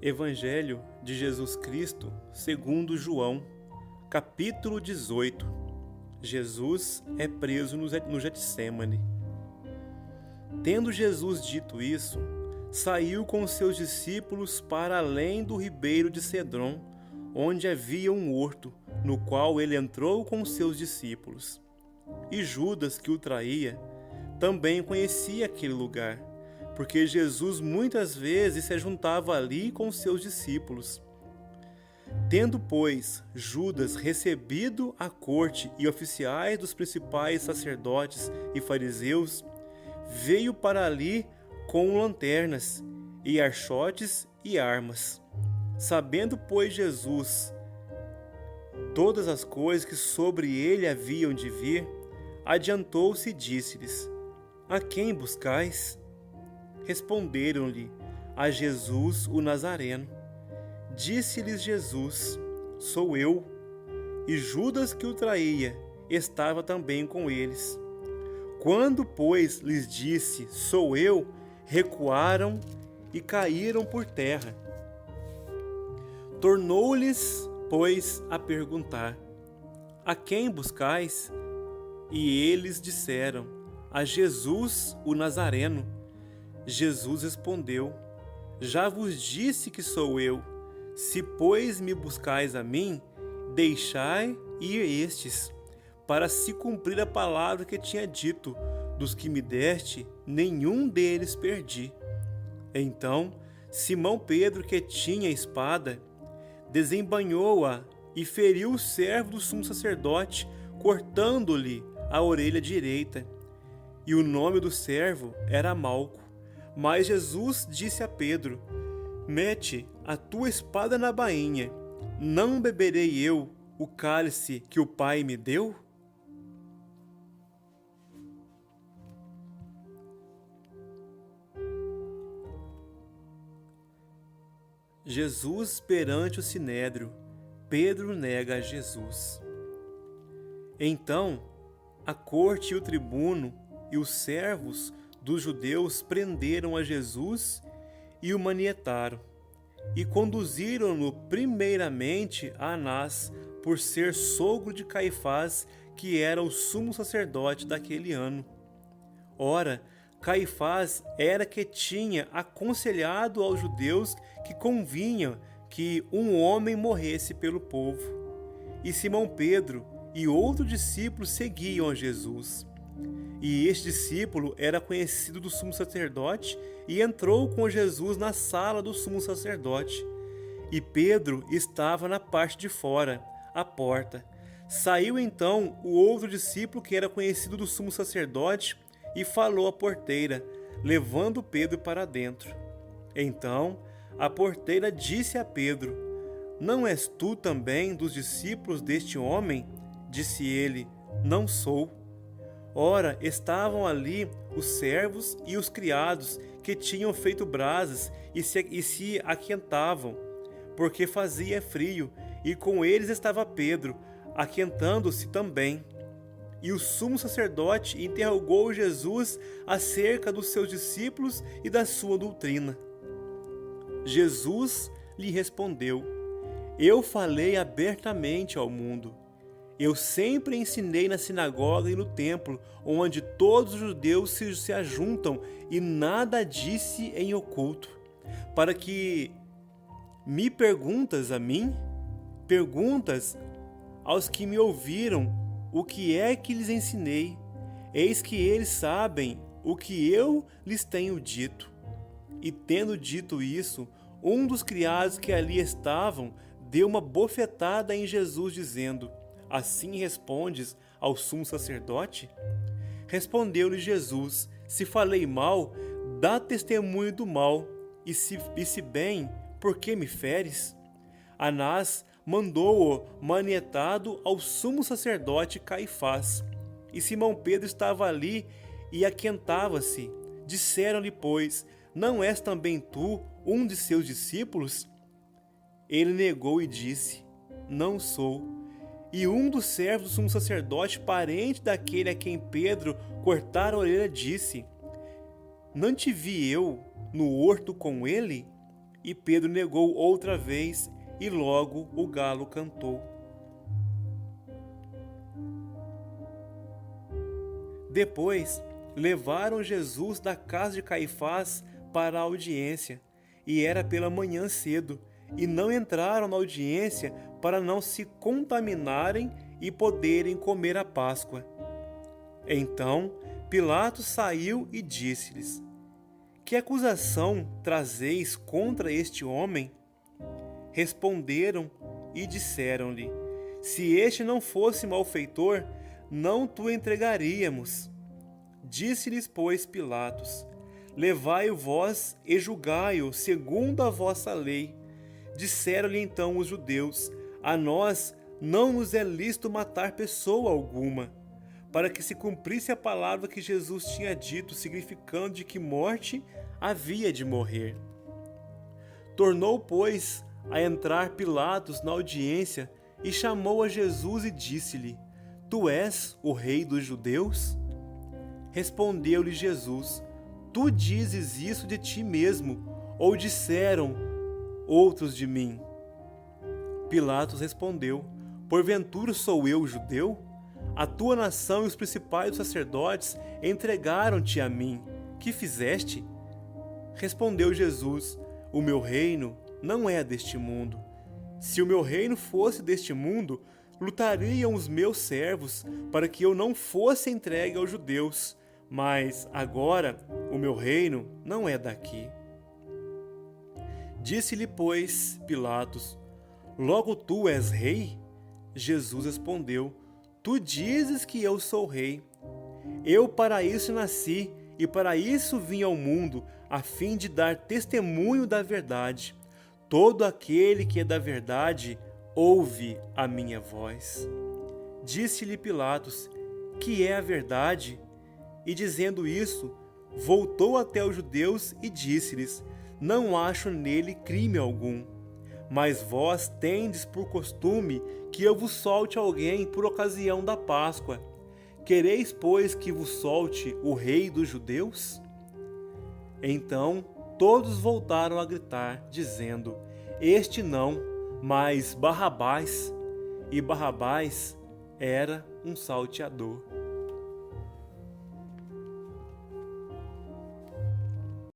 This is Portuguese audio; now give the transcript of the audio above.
Evangelho de Jesus Cristo, segundo João, capítulo 18. Jesus é preso no Getsêmani. Tendo Jesus dito isso, saiu com seus discípulos para além do ribeiro de Cedron, onde havia um horto, no qual ele entrou com seus discípulos. E Judas, que o traía, também conhecia aquele lugar, porque Jesus muitas vezes se juntava ali com seus discípulos. Tendo, pois, Judas recebido a corte e oficiais dos principais sacerdotes e fariseus, veio para ali com lanternas e archotes e armas. Sabendo, pois, Jesus todas as coisas que sobre ele haviam de vir, adiantou-se e disse-lhes: A quem buscais? Responderam-lhe: A Jesus o Nazareno. Disse-lhes Jesus: Sou eu. E Judas, que o traía, estava também com eles. Quando, pois, lhes disse: Sou eu, recuaram e caíram por terra. Tornou-lhes, pois, a perguntar: A quem buscais? E eles disseram: A Jesus o Nazareno. Jesus respondeu: Já vos disse que sou eu. Se, pois, me buscais a mim, deixai ir estes, para se cumprir a palavra que tinha dito: Dos que me deste, nenhum deles perdi. Então, Simão Pedro, que tinha espada, desembainhou-a e feriu o servo do sumo sacerdote, cortando-lhe a orelha direita. E o nome do servo era Malco. Mas Jesus disse a Pedro: Mete a tua espada na bainha. Não beberei eu o cálice que o Pai me deu? Jesus perante o sinédrio. Pedro nega a Jesus. Então, a corte e o tribuno e os servos dos judeus prenderam a Jesus e o manietaram, e conduziram-no primeiramente a Anás, por ser sogro de Caifás, que era o sumo sacerdote daquele ano. Ora, Caifás era que tinha aconselhado aos judeus que convinha que um homem morresse pelo povo. E Simão Pedro e outro discípulo seguiam a Jesus. E este discípulo era conhecido do sumo sacerdote e entrou com Jesus na sala do sumo sacerdote. E Pedro estava na parte de fora, à porta. Saiu então o outro discípulo que era conhecido do sumo sacerdote e falou à porteira, levando Pedro para dentro. Então a porteira disse a Pedro: Não és tu também dos discípulos deste homem? Disse ele: Não sou. Ora, estavam ali os servos e os criados que tinham feito brasas e se aquentavam, porque fazia frio, e com eles estava Pedro, aquentando-se também. E o sumo sacerdote interrogou Jesus acerca dos seus discípulos e da sua doutrina. Jesus lhe respondeu: Eu falei abertamente ao mundo. Eu sempre ensinei na sinagoga e no templo, onde todos os judeus se ajuntam, e nada disse em oculto. Para que me perguntas a mim? Perguntas aos que me ouviram o que é que lhes ensinei. Eis que eles sabem o que eu lhes tenho dito. E tendo dito isso, um dos criados que ali estavam deu uma bofetada em Jesus, dizendo: Assim respondes ao sumo sacerdote? Respondeu-lhe Jesus: Se falei mal, dá testemunho do mal, e se bem, por que me feres? Anás mandou-o manietado ao sumo sacerdote Caifás. E Simão Pedro estava ali e aquentava-se. Disseram-lhe, pois: Não és também tu um de seus discípulos? Ele negou e disse: Não sou. E um dos servos do sumo sacerdote, parente daquele a quem Pedro cortara a orelha, disse: Não te vi eu no horto com ele? e Pedro negou outra vez, e logo o galo cantou. Depois, levaram Jesus da casa de Caifás para a audiência, e era pela manhã cedo, e não entraram na audiência para não se contaminarem e poderem comer a Páscoa. Então, Pilatos saiu e disse-lhes: Que acusação trazeis contra este homem? Responderam e disseram-lhe: Se este não fosse malfeitor, não te entregaríamos. Disse-lhes, pois, Pilatos: Levai-o vós e julgai-o segundo a vossa lei. Disseram-lhe então os judeus: A nós não nos é lícito matar pessoa alguma, para que se cumprisse a palavra que Jesus tinha dito, significando de que morte havia de morrer. Tornou, pois, a entrar Pilatos na audiência e chamou a Jesus e disse-lhe: Tu és o rei dos judeus? Respondeu-lhe Jesus: Tu dizes isso de ti mesmo, ou disseram outros de mim? Pilatos respondeu: Porventura sou eu judeu? A tua nação e os principais sacerdotes entregaram-te a mim. Que fizeste? Respondeu Jesus: O meu reino não é deste mundo. Se o meu reino fosse deste mundo, lutariam os meus servos para que eu não fosse entregue aos judeus. Mas agora o meu reino não é daqui. Disse-lhe, pois, Pilatos: Logo tu és rei? Jesus respondeu: Tu dizes que eu sou rei. Eu para isso nasci e para isso vim ao mundo, a fim de dar testemunho da verdade. Todo aquele que é da verdade ouve a minha voz. Disse-lhe Pilatos: Que é a verdade? E dizendo isso, voltou até os judeus e disse-lhes: Não acho nele crime algum. Mas vós tendes por costume que eu vos solte alguém por ocasião da Páscoa. Quereis, pois, que vos solte o rei dos judeus? Então todos voltaram a gritar, dizendo: Este não, mas Barrabás. E Barrabás era um salteador.